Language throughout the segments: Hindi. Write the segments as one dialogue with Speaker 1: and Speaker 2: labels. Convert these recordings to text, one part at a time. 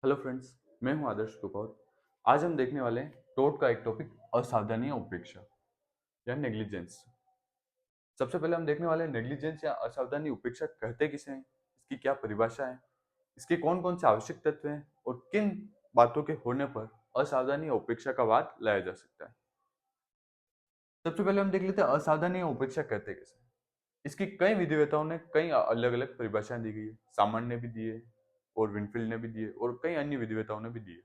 Speaker 1: हेलो फ्रेंड्स, मैं हूं आदर्श कुपौत। आज हम देखने वाले हैं टोट का एक टॉपिक, असावधानी या उपेक्षा या नेग्लिजेंस। सबसे पहले हम देखने वाले हैं नेग्लिजेंस या असावधानी उपेक्षा कहते किसे हैं, इसकी क्या परिभाषा है, इसके कौन कौन से आवश्यक तत्व हैं और किन बातों के होने पर असावधानी या उपेक्षा का वाद लाया जा सकता है। सबसे पहले हम देख लेते हैं असावधानी या उपेक्षा कहते किसे हैं। इसकी कई विधिवेताओं ने कई अलग अलग परिभाषाएं दी गई है। सामान्य ने भी दी है और विनफील्ड ने भी दी है और कई अन्य विधिवेताओं ने भी दी है।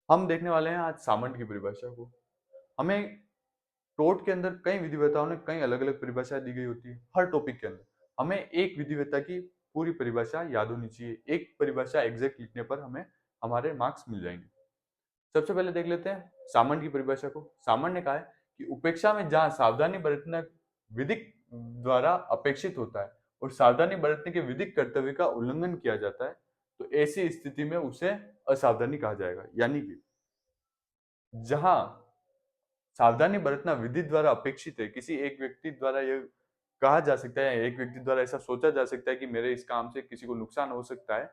Speaker 1: हम देखने वाले हैं आज सामान्य की परिभाषा को। हमें टोट के अंदर कई विधिवेताओं ने कई अलग अलग परिभाषाएं दी गई होती है। हर टॉपिक के अंदर हमें एक विधिवेता की पूरी परिभाषा याद होनी चाहिए। एक परिभाषा एग्जैक्ट लिखने पर हमें हमारे मार्क्स मिल जाएंगे। सबसे पहले देख लेते हैं सामान्य की परिभाषा को। सामान्य ने कहा है कि उपेक्षा में जहां सावधानी बरतना विधिक द्वारा अपेक्षित होता है और सावधानी बरतने के विधिक कर्तव्य का उल्लंघन किया जाता है, तो ऐसी स्थिति में उसे असावधानी कहा जाएगा। यानी कि जहां सावधानी बरतना विधि द्वारा अपेक्षित है, किसी एक व्यक्ति द्वारा यह कहा जा सकता है, एक व्यक्ति द्वारा ऐसा सोचा जा सकता है कि मेरे इस काम से किसी को नुकसान हो सकता है,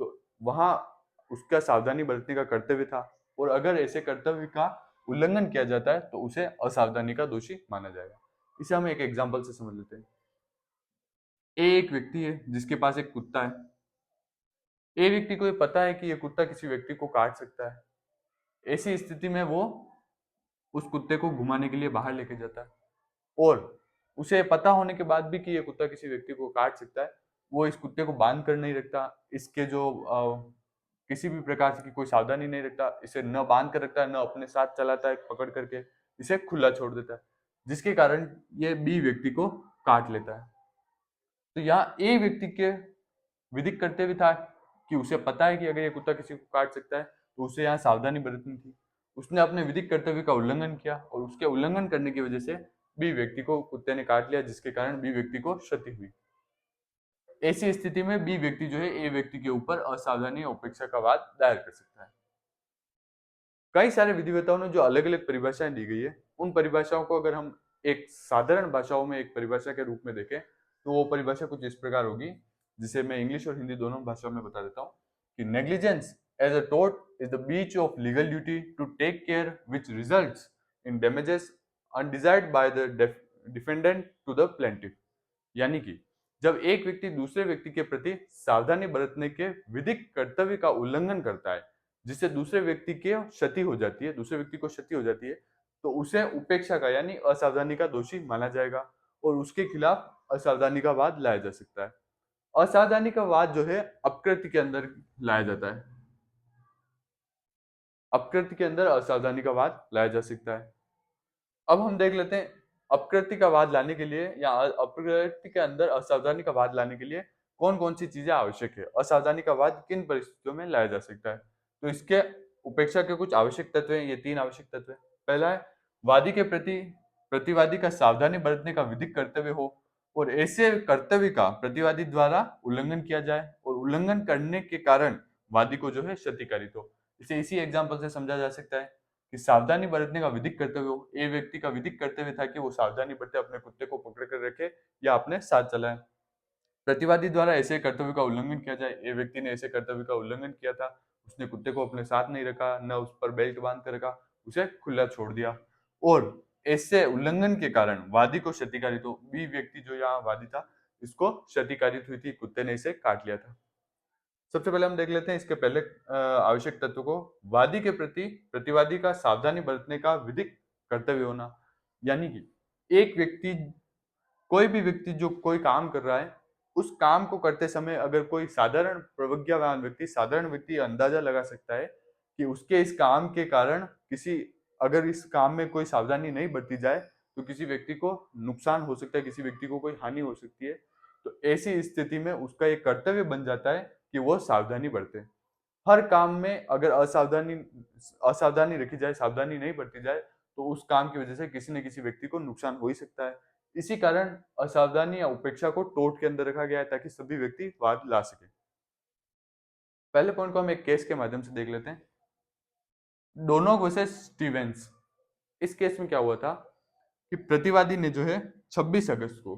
Speaker 1: तो वहां उसका सावधानी बरतने का कर्तव्य था। और अगर ऐसे कर्तव्य का उल्लंघन किया जाता है तो उसे असावधानी का दोषी माना जाएगा। इसे हम एक एग्जाम्पल से समझ लेते हैं। एक व्यक्ति है जिसके पास एक कुत्ता है। ए व्यक्ति को ये पता है कि यह कुत्ता किसी व्यक्ति को काट सकता है। ऐसी स्थिति में वो उस कुत्ते को घुमाने के लिए बाहर लेके जाता है और उसे पता होने के बाद भी कि ये कुत्ता किसी व्यक्ति को काट सकता है, वो इस कुत्ते को बांध कर नहीं रखता। इसके जो किसी भी प्रकार की कोई सावधानी नहीं रखता। इसे न बांध कर रखता है, न अपने साथ चलाता है पकड़ करके, इसे खुला छोड़ देता है, जिसके कारण ये बी व्यक्ति को काट लेता है। तो यहाँ ए व्यक्ति के विधिक कर्तव्य था कि उसे पता है कि अगर ये कुत्ता किसी को काट सकता है तो उसे यहाँ सावधानी बरतनी थी। उसने अपने विधिक कर्तव्य का उल्लंघन किया और उसके उल्लंघन करने की वजह से बी व्यक्ति को कुत्ते ने काट लिया, जिसके कारण बी व्यक्ति को क्षति हुई। ऐसी स्थिति में बी व्यक्ति जो है ए व्यक्ति के ऊपर असावधानी या उपेक्षा का वाद दायर कर सकता है। कई सारे विधिवेताओं ने जो अलग अलग परिभाषाएं दी गई है, उन परिभाषाओं को अगर हम एक साधारण भाषाओं में एक परिभाषा के रूप में देखें तो वो परिभाषा कुछ इस प्रकार होगी, जिसे मैं इंग्लिश और हिंदी दोनों भाषाओं में बता देता हूँ कि negligence as a tort is the breach of legal duty to take care which results in damages undesired by the defendant to the plaintiff. यानी कि जब एक व्यक्ति दूसरे व्यक्ति के प्रति सावधानी बरतने के विधिक कर्तव्य का उल्लंघन करता है, जिससे दूसरे व्यक्ति की क्षति हो जाती है, दूसरे व्यक्ति को क्षति हो जाती है, तो उसे उपेक्षा का यानी असावधानी का दोषी माना जाएगा और उसके खिलाफ असावधानी का वाद लाया जा सकता है। असावधानी का वाद जो है अपकृत्य के अंदर लाया जाता है। अपकृत्य के अंदर असावधानी का वाद लाया जा सकता है। अब हम देख लेते हैं अपकृत्य का वाद लाने के लिए या अपकृत्य के अंदर असावधानी का वाद लाने के लिए कौन कौन सी चीजें आवश्यक है, असावधानी का वाद किन परिस्थितियों में लाया जा सकता है। तो इसके उपेक्षा के कुछ आवश्यक तत्व हैं, ये तीन आवश्यक तत्व हैं। पहला है वादी के प्रति प्रतिवादी का सावधानी बरतने का विधिक कर्तव्य हो और ऐसे कर्तव्य का प्रतिवादी द्वारा उल्लंघन किया जाए और उल्लंघन करने के कारण वादी को जो है क्षतिकारित हो। इसे इसी एग्जाम्पल से समझा जा सकता है कि सावधानी बरतने का विधिक कर्तव्य हो। ए व्यक्ति का विधिक कर्तव्य था कि वो सावधानी बरते, अपने कुत्ते को पकड़ कर रखे या अपने साथ चलाए। प्रतिवादी द्वारा ऐसे कर्तव्य का उल्लंघन किया जाए। ए व्यक्ति ने ऐसे कर्तव्य का उल्लंघन किया था, उसने कुत्ते को अपने साथ नहीं रखा, न उस पर बेल्ट बांध कर रखा, उसे खुला छोड़ दिया और ऐसे उल्लंघन के कारण वादी को क्षतिकारित हो। बी व्यक्ति जो यहाँ वादी था, इसको क्षतिकारित हुई थी, कुत्ते ने इसे काट लिया था। सबसे पहले हम देख लेते हैं इसके पहले आवश्यक तत्व को। वादी के प्रति प्रतिवादी का सावधानी बरतने का विधिक कर्तव्य होना। यानी कि एक व्यक्ति, कोई भी व्यक्ति जो कोई काम कर रहा है, उस काम को करते समय अगर कोई साधारण प्रज्ञावान व्यक्ति, साधारण व्यक्ति अंदाजा लगा सकता है कि उसके इस काम के कारण किसी, अगर इस काम में कोई सावधानी नहीं बरती जाए तो किसी व्यक्ति को नुकसान हो सकता है, किसी व्यक्ति को कोई हानि हो सकती है। तो ऐसी स्थिति में उसका एक कर्तव्य बन जाता है कि वो सावधानी बरते। हर काम में अगर असावधानी असावधानी रखी जाए, सावधानी नहीं बरती जाए, तो उस काम की वजह से किसी न किसी व्यक्ति को नुकसान हो ही सकता है। इसी कारण असावधानी या उपेक्षा को टोट के अंदर रखा गया है ताकि सभी व्यक्ति वाद ला सके। पहले पॉइंट को हम एक केस के माध्यम से देख लेते हैं। Donoghue versus Stevens. इस केस में क्या हुआ था कि प्रतिवादी ने जो है 26 अगस्त को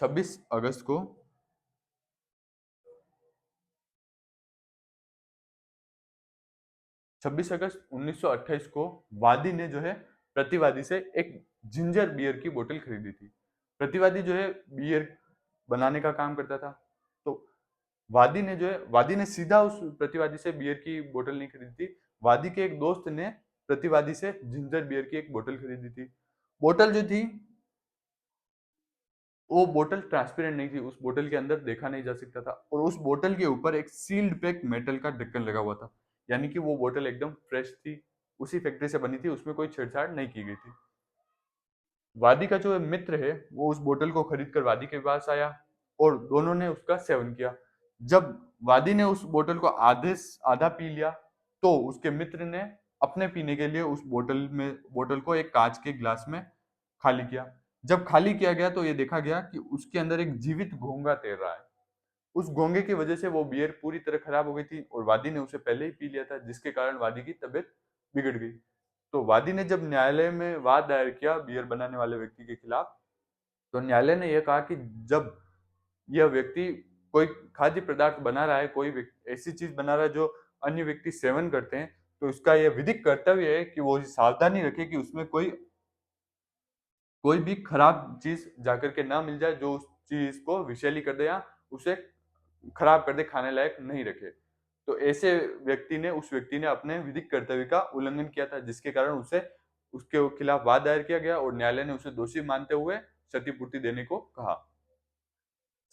Speaker 1: 26 अगस्त को 26 अगस्त 1928 को वादी ने जो है प्रतिवादी से एक जिंजर बियर की बोतल खरीदी थी। प्रतिवादी जो है बियर बनाने का काम करता था, तो वादी ने सीधा उस प्रतिवादी से बियर की बोतल नहीं खरीदी थी। वादी के एक दोस्त ने प्रतिवादी से जिंजर बियर की एक बोतल खरीदी थी। बोतल जो थी वो बोतल ट्रांसपेरेंट नहीं थी, उस बोतल के अंदर देखा नहीं जा सकता था, और उस बोतल के ऊपर एक सील्ड पैक मेटल का ढक्कन लगा हुआ था, यानी कि वो बोतल एकदम फ्रेश थी, उसी फैक्ट्री से बनी थी, उसमें कोई छेड़छाड़ नहीं की गई थी। वादी का जो मित्र है वो उस बोतल को खरीद कर वादी के पास आया और दोनों ने उसका सेवन किया। जब वादी ने उस बोतल को आधा पी लिया तो उसके मित्र ने अपने पीने के लिए उस बोतल को एक कांच के गिलास में खाली किया। जब खाली किया गया तो ये देखा गया कि उसके अंदर एक जीवित घोंघा तैर रहा है। उस घोंघे की वजह से वो बियर पूरी तरह खराब हो गई थी और वादी ने उसे पहले ही पी लिया था, जिसके कारण वादी की तबीयत बिगड़ गई। तो वादी ने जब न्यायालय में वाद दायर किया बियर बनाने वाले व्यक्ति के खिलाफ, तो न्यायालय ने यह कहा कि जब यह व्यक्ति कोई खाद्य पदार्थ बना रहा है, ऐसी चीज बना रहा है जो अन्य व्यक्ति सेवन करते हैं, तो उसका यह विधिक कर्तव्य है कि वो सावधानी रखे कि उसमें कोई कोई भी खराब चीज जाकर के ना मिल जाए जो उस चीज को विषैली कर दे या उसे खराब कर दे, खाने लायक नहीं रखे। तो ऐसे उस व्यक्ति ने अपने विधिक कर्तव्य का उल्लंघन किया था, जिसके कारण उसे उसके खिलाफ वाद दायर किया गया और न्यायालय ने उसे दोषी मानते हुए क्षतिपूर्ति देने को कहा।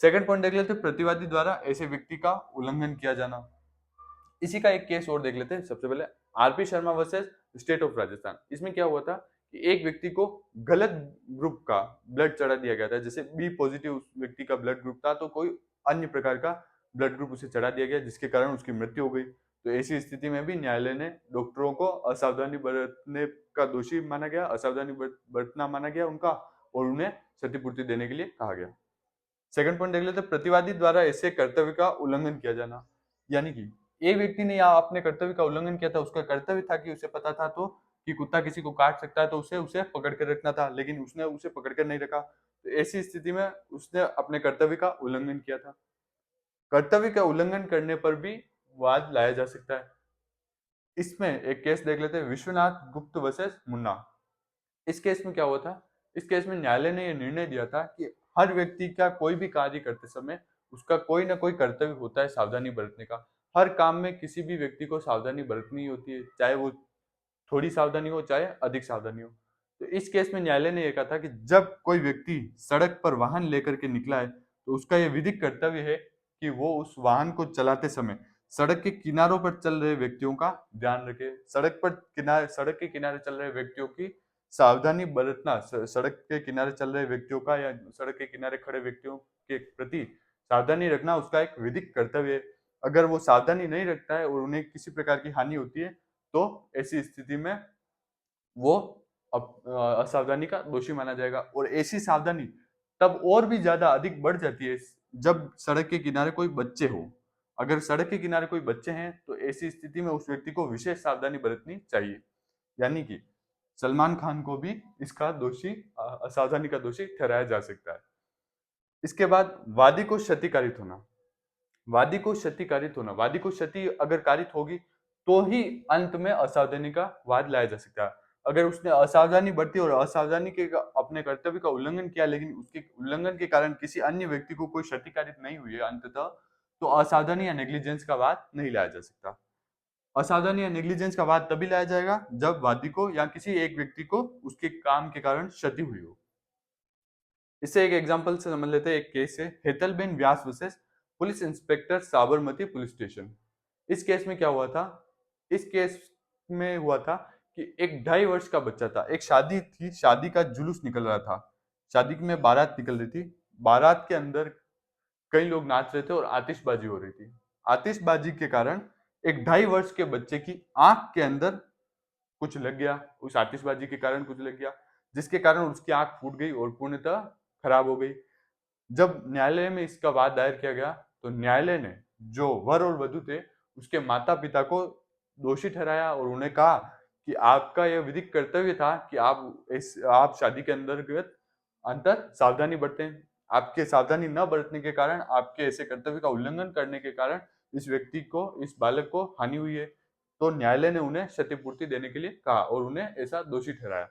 Speaker 1: सेकंड पॉइंट देख लेते हैं, प्रतिवादी द्वारा ऐसे व्यक्ति का उल्लंघन किया जाना। इसी का एक केस और देख लेते हैं। सबसे पहले RP Sharma versus state of Rajasthan. इसमें क्या हुआ था कि एक व्यक्ति को गलत ग्रुप का ब्लड चढ़ा दिया गया था, जैसे बी पॉजिटिव उस व्यक्ति का ब्लड ग्रुप था, तो कोई अन्य प्रकार का ब्लड ग्रुप उसे चढ़ा दिया गया, जिसके कारण उसकी मृत्यु हो गई। तो ऐसी स्थिति में भी न्यायालय ने डॉक्टरों को असावधानी बरतने का दोषी माना गया, असावधानी बरतना माना गया उनका, और उन्हें क्षतिपूर्ति देने के लिए कहा गया। सेकंड पॉइंट देख लेते हैं, प्रतिवादी द्वारा ऐसे कर्तव्य का उल्लंघन किया जाना। यानी कि एक व्यक्ति ने यहाँ अपने कर्तव्य का उल्लंघन किया था, उसका कर्तव्य था कि उसे पता था तो कि कुत्ता किसी को काट सकता है, तो उसे उसे पकड़ कर रखना था, लेकिन उसने उसे पकड़ कर नहीं रखा। तो ऐसी स्थिति में उसने अपने कर्तव्य का उल्लंघन किया था। कर्तव्य का उल्लंघन करने पर भी वाद लाया जा सकता है। इसमें एक केस देख लेते हैं, विश्वनाथ गुप्त वर्सेस मुन्ना। इस केस में क्या हुआ था? इस केस में न्यायालय ने यह निर्णय दिया था कि हर व्यक्ति का कोई भी कार्य करते समय उसका कोई ना कोई कर्तव्य होता है सावधानी बरतने का। हर काम में किसी भी व्यक्ति को सावधानी बरतनी होती है, चाहे वो थोड़ी सावधानी हो चाहे अधिक सावधानी हो। तो इस केस में न्यायालय ने यह कहा था कि जब कोई व्यक्ति सड़क पर वाहन लेकर के निकला है तो उसका यह विधिक कर्तव्य है कि वो उस वाहन को चलाते समय सड़क के किनारों पर चल रहे व्यक्तियों का ध्यान रखे। सड़क के किनारे चल रहे व्यक्तियों की सावधानी बरतना, सड़क के किनारे चल रहे व्यक्तियों का या सड़क के किनारे खड़े व्यक्तियों के प्रति सावधानी रखना उसका एक विधिक कर्तव्य है। अगर वो सावधानी नहीं रखता है और उन्हें किसी प्रकार की हानि होती है तो ऐसी स्थिति में वो असावधानी का दोषी माना जाएगा। और ऐसी सावधानी तब और भी ज्यादा अधिक बढ़ जाती है जब सड़क के किनारे कोई बच्चे हो। अगर सड़क के किनारे कोई बच्चे हैं तो ऐसी स्थिति में उस व्यक्ति को विशेष सावधानी बरतनी चाहिए। यानी कि सलमान खान को भी इसका दोषी, असावधानी का दोषी ठहराया जा सकता है। इसके बाद वादी को क्षति कारित होना। वादी को क्षति अगर कारित होगी तो ही अंत में असावधानी का वाद लाया जा सकता है। अगर उसने असावधानी बरती और असावधानी के अपने कर्तव्य का उल्लंघन किया, लेकिन उसके उल्लंघन के कारण किसी अन्य व्यक्ति को कोई क्षति कारित नहीं हुई है अंततः, तो असावधानी या नेग्लिजेंस का वाद नहीं लाया जा सकता। असावधानी या नेग्लिजेंस का वाद तभी लाया जाएगा जब वादी को या किसी एक व्यक्ति को उसके काम के कारण क्षति हुई हो। इससे एक एग्जांपल से समझ लेते हैं। एक केस है Hetalben Vyas versus police inspector Sabarmati police station. इस केस में क्या हुआ था? इस केस में हुआ था कि एक 2.5 वर्ष का बच्चा था, एक शादी थी, शादी का जुलूस निकल रहा था, शादी में बारात निकल रही थी। बारात के अंदर कई लोग नाच रहे थे और आतिशबाजी हो रही थी। आतिशबाजी के कारण एक 2.5 वर्ष के बच्चे की आंख के अंदर कुछ लग गया, उस आतिशबाजी के कारण कुछ लग गया, जिसके कारण उसकी आंख फूट गई और पूर्णतः खराब हो गई। जब न्यायालय में इसका वाद दायर किया गया तो न्यायालय ने जो वर और वधू थे उसके माता पिता को दोषी ठहराया और उन्हें कहा कि आपका यह विधिक कर्तव्य था कि आप शादी के अंतर सावधानी बरतें। आपके सावधानी न बरतने के कारण, आपके ऐसे कर्तव्य का उल्लंघन करने के कारण इस बालक को हानि हुई है। तो न्यायालय ने उन्हें क्षतिपूर्ति देने के लिए कहा और उन्हें ऐसा दोषी ठहराया।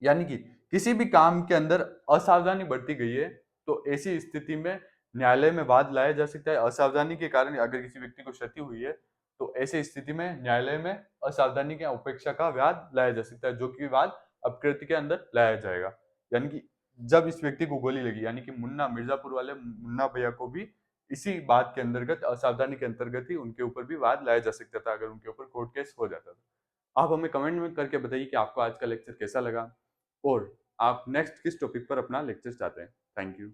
Speaker 1: यानी कि किसी भी काम के अंदर असावधानी बरती गई है तो ऐसी स्थिति में न्यायालय में वाद लाया जा सकता है। असावधानी के कारण अगर किसी व्यक्ति को क्षति हुई है तो ऐसी स्थिति में न्यायालय में असावधानी की उपेक्षा का वाद लाया जा सकता है, जो कि वाद अपकृत्य के अंदर लाया जाएगा। यानी कि जब इस व्यक्ति को गोली लगी, यानी कि मुन्ना, मिर्जापुर वाले मुन्ना भैया को भी इसी बात के अंतर्गत, असावधानी के अंतर्गत ही उनके ऊपर भी वाद लाया जा सकता था अगर उनके ऊपर कोर्ट केस हो जाता था। आप हमें कमेंट में करके बताइए कि आपको आज का लेक्चर कैसा लगा और आप नेक्स्ट किस टॉपिक पर अपना लेक्चर चाहते हैं। Thank you.